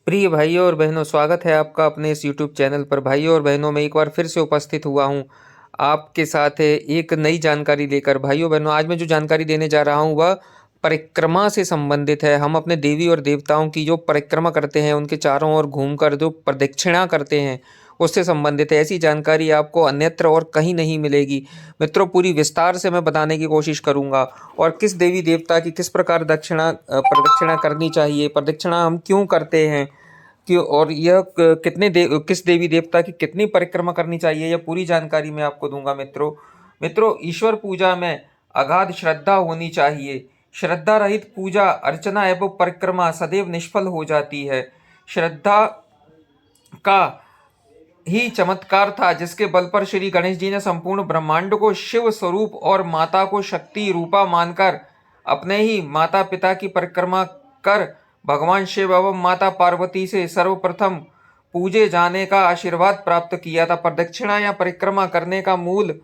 प्रिय भाइयों और बहनों, स्वागत है आपका अपने इस यूट्यूब चैनल पर। भाइयों और बहनों, मैं एक बार फिर से उपस्थित हुआ हूँ आपके साथ है एक नई जानकारी लेकर। भाइयों बहनों, आज मैं जो जानकारी देने जा रहा हूँ वह परिक्रमा से संबंधित है। हम अपने देवी और देवताओं की जो परिक्रमा करते हैं, उनके चारों ओर घूमकर जो प्रदक्षिणा करते हैं, उससे संबंधित है। ऐसी जानकारी आपको अन्यत्र और कहीं नहीं मिलेगी। मित्रों, पूरी विस्तार से मैं बताने की कोशिश करूंगा। और किस देवी देवता की किस प्रकार प्रदक्षिणा करनी चाहिए, प्रदक्षिणा हम क्यों करते हैं, क्यों, और यह किस देवी देवता की कितनी परिक्रमा करनी चाहिए, यह पूरी जानकारी मैं आपको दूंगा। मित्रों, ईश्वर पूजा में अगाध श्रद्धा होनी चाहिए। श्रद्धा रहित पूजा अर्चना एवं परिक्रमा सदैव निष्फल हो जाती है। श्रद्धा का ही चमत्कार था जिसके बल पर श्री गणेश जी ने संपूर्ण ब्रह्मांड को शिव स्वरूप और माता को शक्ति रूपा मानकर अपने ही माता पिता की परिक्रमा कर भगवान शिव एवं माता पार्वती से सर्वप्रथम पूजे जाने का आशीर्वाद प्राप्त किया था। प्रदक्षिणा या परिक्रमा करने का मूल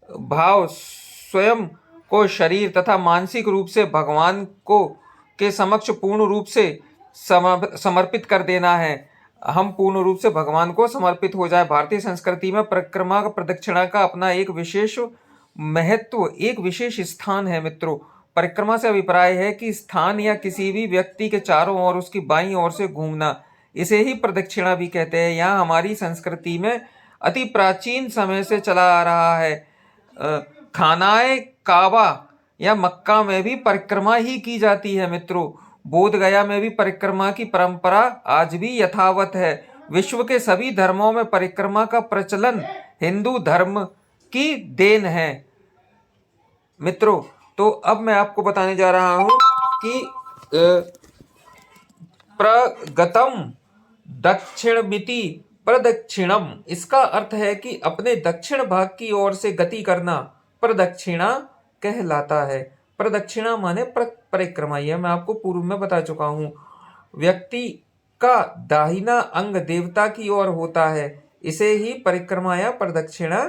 भाव स्वयं को शरीर तथा मानसिक रूप से भगवान को के समक्ष पूर्ण रूप से समर्पित कर देना है। हम पूर्ण रूप से भगवान को समर्पित हो जाए। भारतीय संस्कृति में परिक्रमा प्रदक्षिणा का अपना एक विशेष महत्व, एक विशेष स्थान है। मित्रों, परिक्रमा से अभिप्राय है कि स्थान या किसी भी व्यक्ति के चारों ओर उसकी बाईं ओर से घूमना, इसे ही प्रदक्षिणा भी कहते हैं। यहाँ हमारी संस्कृति में अति प्राचीन समय से चला आ रहा है। खानाए काबा या मक्का में भी परिक्रमा ही की जाती है। मित्रों, बोध गया में भी परिक्रमा की परंपरा आज भी यथावत है। विश्व के सभी धर्मों में परिक्रमा का प्रचलन हिंदू धर्म की देन है। मित्रों, तो अब मैं आपको बताने जा रहा हूं कि प्रगतम दक्षिणमिति प्रदक्षिणम, इसका अर्थ है कि अपने दक्षिण भाग की ओर से गति करना प्रदक्षिणा कहलाता है। प्रदक्षिणा माने परिक्रमा, यह मैं आपको पूर्व में बता चुका हूं। व्यक्ति का दाहिना अंग देवता की ओर होता है, इसे ही परिक्रमा या प्रदक्षिणा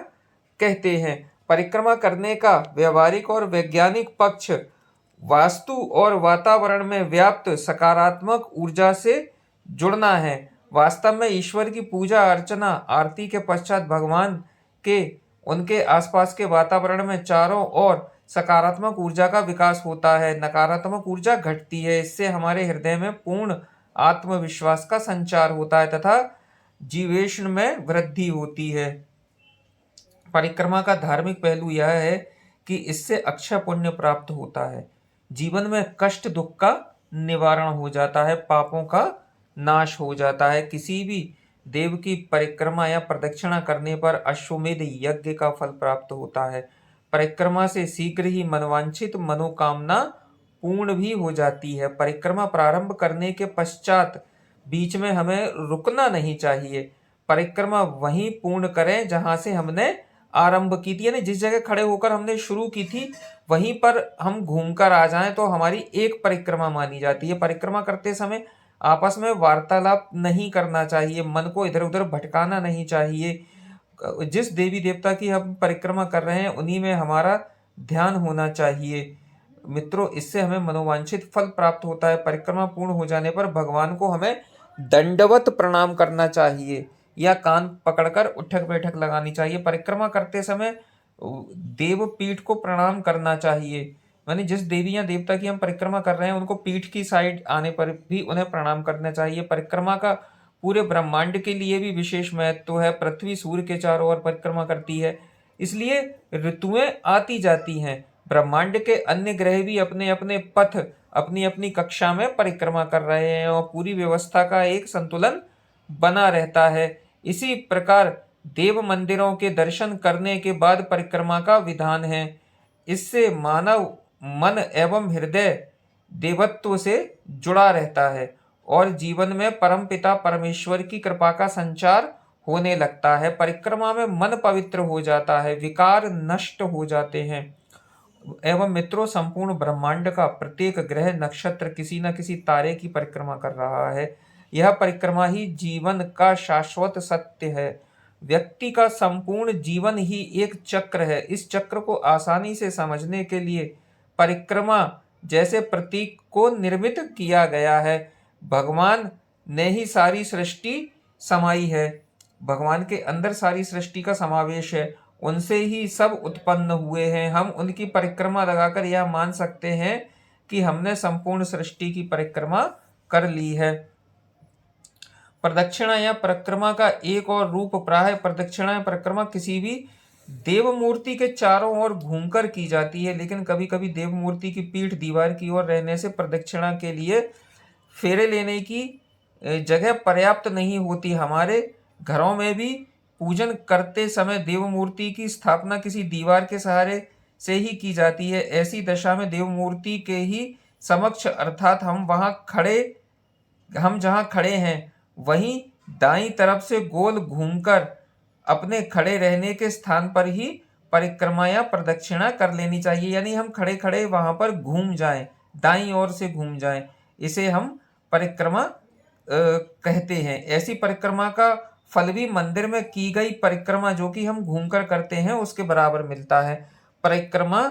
कहते हैं। परिक्रमा करने का व्यवहारिक और वैज्ञानिक पक्ष वास्तु और वातावरण में व्याप्त सकारात्मक ऊर्जा से जुड़ना है। वास्तव में ईश्वर की पूजा अर्चना आरती के पश्चात भगवान के उनके आसपास के वातावरण में चारों ओर सकारात्मक ऊर्जा का विकास होता है, नकारात्मक ऊर्जा घटती है। इससे हमारे हृदय में पूर्ण आत्मविश्वास का संचार होता है तथा जीवेशन में वृद्धि होती है। परिक्रमा का धार्मिक पहलू यह है कि इससे अक्षय पुण्य प्राप्त होता है, जीवन में कष्ट दुख का निवारण हो जाता है, पापों का नाश हो जाता है। किसी भी देव की परिक्रमा या प्रदक्षिणा करने पर अश्वमेध यज्ञ का फल प्राप्त होता है। परिक्रमा से शीघ्र ही मनवांछित मनोकामना पूर्ण भी हो जाती है। परिक्रमा प्रारंभ करने के पश्चात बीच में हमें रुकना नहीं चाहिए। परिक्रमा वहीं पूर्ण करें जहां से हमने आरंभ की थी, यानी जिस जगह खड़े होकर हमने शुरू की थी वहीं पर हम घूमकर आ जाएं तो हमारी एक परिक्रमा मानी जाती है। परिक्रमा करते समय आपस में वार्तालाप नहीं करना चाहिए, मन को इधर उधर भटकाना नहीं चाहिए। जिस देवी देवता की हम परिक्रमा कर रहे हैं उन्हीं में हमारा ध्यान होना चाहिए। मित्रों, इससे हमें मनोवांछित फल प्राप्त होता है। परिक्रमा पूर्ण हो जाने पर भगवान को हमें दंडवत प्रणाम करना चाहिए या कान पकड़कर उठक बैठक लगानी चाहिए। परिक्रमा करते समय देव पीठ को प्रणाम करना चाहिए, यानी जिस देवी या देवता की हम परिक्रमा कर रहे हैं उनको पीठ की साइड आने पर भी उन्हें प्रणाम करना चाहिए। परिक्रमा का पूरे ब्रह्मांड के लिए भी विशेष महत्व है। पृथ्वी सूर्य के चारों ओर परिक्रमा करती है, इसलिए ऋतुएं आती जाती हैं। ब्रह्मांड के अन्य ग्रह भी अपने अपने पथ अपनी अपनी कक्षा में परिक्रमा कर रहे हैं और पूरी व्यवस्था का एक संतुलन बना रहता है। इसी प्रकार देव मंदिरों के दर्शन करने के बाद परिक्रमा का विधान है। इससे मानव मन एवं हृदय देवत्व से जुड़ा रहता है और जीवन में परमपिता परमेश्वर की कृपा का संचार होने लगता है। परिक्रमा में मन पवित्र हो जाता है, विकार नष्ट हो जाते हैं एवं मित्रों, संपूर्ण ब्रह्मांड का प्रत्येक ग्रह नक्षत्र किसी न किसी तारे की परिक्रमा कर रहा है। यह परिक्रमा ही जीवन का शाश्वत सत्य है। व्यक्ति का संपूर्ण जीवन ही एक चक्र है। इस चक्र को आसानी से समझने के लिए परिक्रमा जैसे प्रतीक को निर्मित किया गया है। भगवान ने ही सारी सृष्टि समाई है। भगवान के अंदर सारी सृष्टि का समावेश है, उनसे ही सब उत्पन्न हुए हैं। हम उनकी परिक्रमा लगाकर यह मान सकते हैं कि हमने संपूर्ण सृष्टि की परिक्रमा कर ली है। प्रदक्षिणा या परिक्रमा का एक और रूप प्रायः प्रदक्षिणा या परिक्रमा किसी भी देव मूर्ति के चारों ओर घूमकर की जाती है, लेकिन कभी कभी देव मूर्ति की पीठ दीवार की ओर रहने से प्रदक्षिणा के लिए फेरे लेने की जगह पर्याप्त नहीं होती। हमारे घरों में भी पूजन करते समय देव मूर्ति की स्थापना किसी दीवार के सहारे से ही की जाती है। ऐसी दशा में देव मूर्ति के ही समक्ष अर्थात हम जहाँ खड़े हैं वहीं दाईं तरफ से गोल घूमकर अपने खड़े रहने के स्थान पर ही परिक्रमा या प्रदक्षिणा कर लेनी चाहिए। यानी हम खड़े खड़े वहां पर घूम जाएं, दाईं ओर से घूम जाएं, इसे हम परिक्रमा कहते हैं। ऐसी परिक्रमा का फल भी मंदिर में की गई परिक्रमा जो कि हम घूमकर करते हैं उसके बराबर मिलता है। परिक्रमा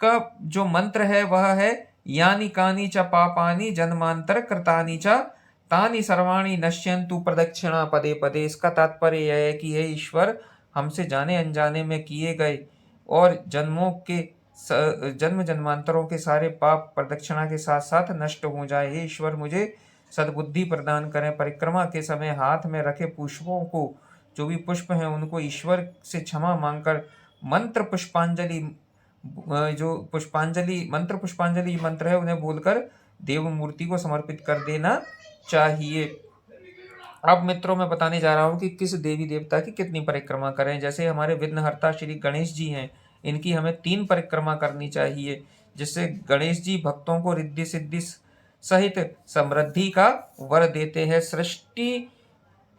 का जो मंत्र है वह है यानी कानी च पापानि जन्मांतर कृतानि च तानि सर्वाणि नश्यन्तु प्रदक्षिणा पदे पदे। इसका तात्पर्य यह है कि हे ईश्वर, हमसे जाने अनजाने में किए गए और जन्म जन्मांतरों के सारे पाप प्रदक्षिणा के साथ साथ नष्ट हो जाए। हे ईश्वर, मुझे सद्बुद्धि प्रदान करें। परिक्रमा के समय हाथ में रखे पुष्पों को, जो भी पुष्प हैं उनको ईश्वर से क्षमा मांगकर मंत्र पुष्पांजलि मंत्र है उन्हें बोलकर देव मूर्ति को समर्पित कर देना चाहिए। अब मित्रों मैं बताने जा रहा हूँ कि किस देवी देवता की कितनी परिक्रमा करें। जैसे हमारे विघ्नहर्ता श्री गणेश जी हैं, इनकी हमें 3 परिक्रमा करनी चाहिए, जिससे गणेश जी भक्तों को रिद्धि सिद्धि सहित समृद्धि का वर देते हैं। सृष्टि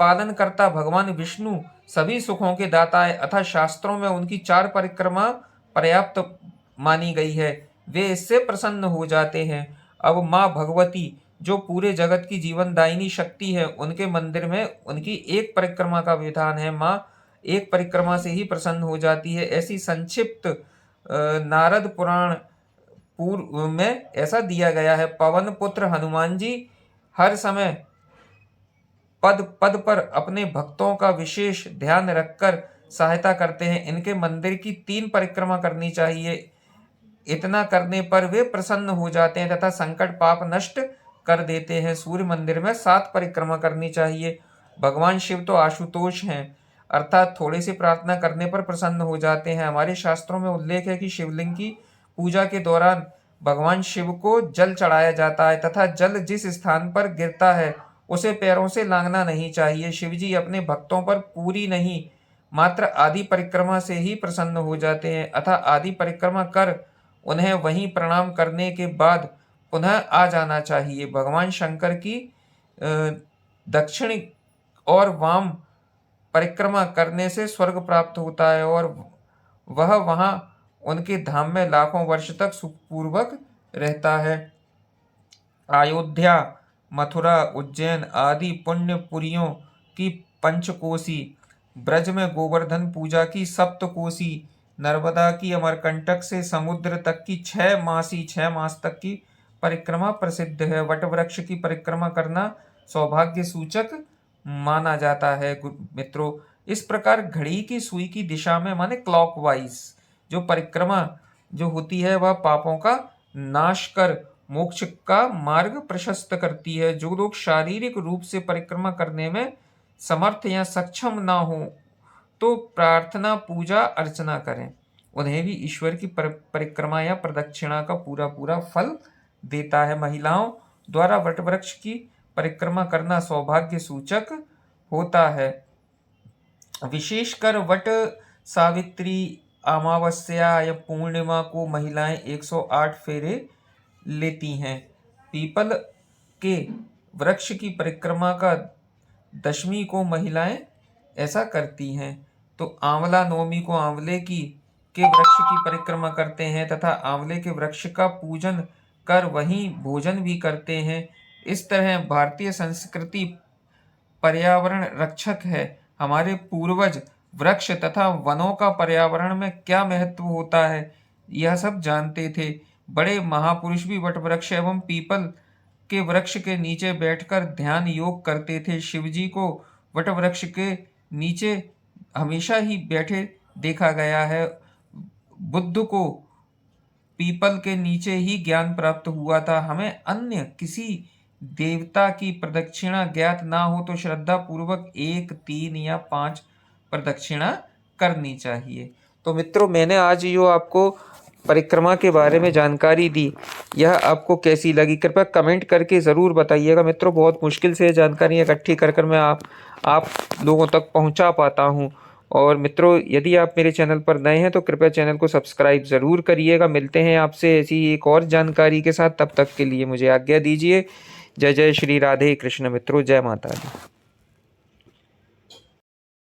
पालन करता भगवान विष्णु सभी सुखों के दाता है, अतः शास्त्रों में उनकी 4 परिक्रमा पर्याप्त मानी गई है, वे इससे प्रसन्न हो जाते हैं। अब माँ भगवती जो पूरे जगत की जीवनदायिनी शक्ति है, उनके मंदिर में उनकी 1 परिक्रमा का विधान है। माँ 1 परिक्रमा से ही प्रसन्न हो जाती है। ऐसी संक्षिप्त नारद पुराण पूर्व में ऐसा दिया गया है। पवन पुत्र हनुमान जी हर समय पद पद पर अपने भक्तों का विशेष ध्यान रखकर सहायता करते हैं। इनके मंदिर की 3 परिक्रमा करनी चाहिए। इतना करने पर वे प्रसन्न हो जाते हैं तथा संकट पाप नष्ट कर देते हैं। सूर्य मंदिर में 7 परिक्रमा करनी चाहिए। भगवान शिव तो आशुतोष हैं, अर्थात थोड़ी सी प्रार्थना करने पर प्रसन्न हो जाते हैं। हमारे शास्त्रों में उल्लेख है कि शिवलिंग की पूजा के दौरान भगवान शिव को जल चढ़ाया जाता है तथा जल जिस स्थान पर गिरता है उसे पैरों से लांघना नहीं चाहिए। शिव जी अपने भक्तों पर पूरी नहीं मात्र आदि परिक्रमा से ही प्रसन्न हो जाते हैं, अतः आदि परिक्रमा कर उन्हें वहीं प्रणाम करने के बाद पुनः आ जाना चाहिए। भगवान शंकर की दक्षिण और वाम परिक्रमा करने से स्वर्ग प्राप्त होता है और वह वहां उनके धाम में लाखों वर्ष तक सुखपूर्वक रहता है। अयोध्या, मथुरा, उज्जैन आदि पुण्य पुरियों की पंचकोसी, ब्रज में गोवर्धन पूजा की सप्तकोसी, नर्मदा की अमरकंटक से समुद्र तक की 6 मास तक की परिक्रमा प्रसिद्ध है। वट वृक्ष की परिक्रमा करना सौभाग्य सूचक माना जाता है। मित्रों, इस प्रकार घड़ी की सुई की दिशा में माने क्लॉकवाइज जो परिक्रमा जो होती है वह पापों का नाश कर मोक्ष का मार्ग प्रशस्त करती है। जो लोग शारीरिक रूप से परिक्रमा करने में समर्थ या सक्षम ना हो तो प्रार्थना पूजा अर्चना करें, उन्हें भी ईश्वर की परिक्रमा या प्रदक्षिणा का पूरा पूरा फल देता है। महिलाओं द्वारा वट वृक्ष की परिक्रमा करना सौभाग्य सूचक होता है। विशेषकर वट सावित्री, अमावस्या या पूर्णिमा को महिलाएं 108 फेरे लेती हैं। पीपल के वृक्ष की परिक्रमा का दशमी को महिलाएं ऐसा करती हैं। तो आंवला नवमी को आंवले के वृक्ष की परिक्रमा करते हैं तथा आंवले के वृक्ष का पूजन कर वहीं भोजन भी करते हैं। इस तरह भारतीय संस्कृति पर्यावरण रक्षक है। हमारे पूर्वज वृक्ष तथा वनों का पर्यावरण में क्या महत्व होता है यह सब जानते थे। बड़े महापुरुष भी वट वृक्ष एवं पीपल के वृक्ष के नीचे बैठकर ध्यान योग करते थे। शिवजी को वट वृक्ष के नीचे हमेशा ही बैठे देखा गया है। बुद्ध को पीपल के नीचे ही ज्ञान प्राप्त हुआ था। हमें अन्य किसी देवता की प्रदक्षिणा ज्ञात ना हो तो श्रद्धा पूर्वक 1, 3 या 5 प्रदक्षिणा करनी चाहिए। तो मित्रों, मैंने आज जो आपको परिक्रमा के बारे में जानकारी दी, यह आपको कैसी लगी कृपया कमेंट करके ज़रूर बताइएगा। मित्रों, बहुत मुश्किल से जानकारी इकट्ठी कर मैं आप लोगों तक पहुंचा पाता हूं। और मित्रों, यदि आप मेरे चैनल पर नए हैं तो कृपया चैनल को सब्सक्राइब ज़रूर करिएगा। मिलते हैं आपसे ऐसी एक और जानकारी के साथ, तब तक के लिए मुझे आज्ञा दीजिए। जय जय श्री राधे कृष्ण। मित्रों, जय माता दी।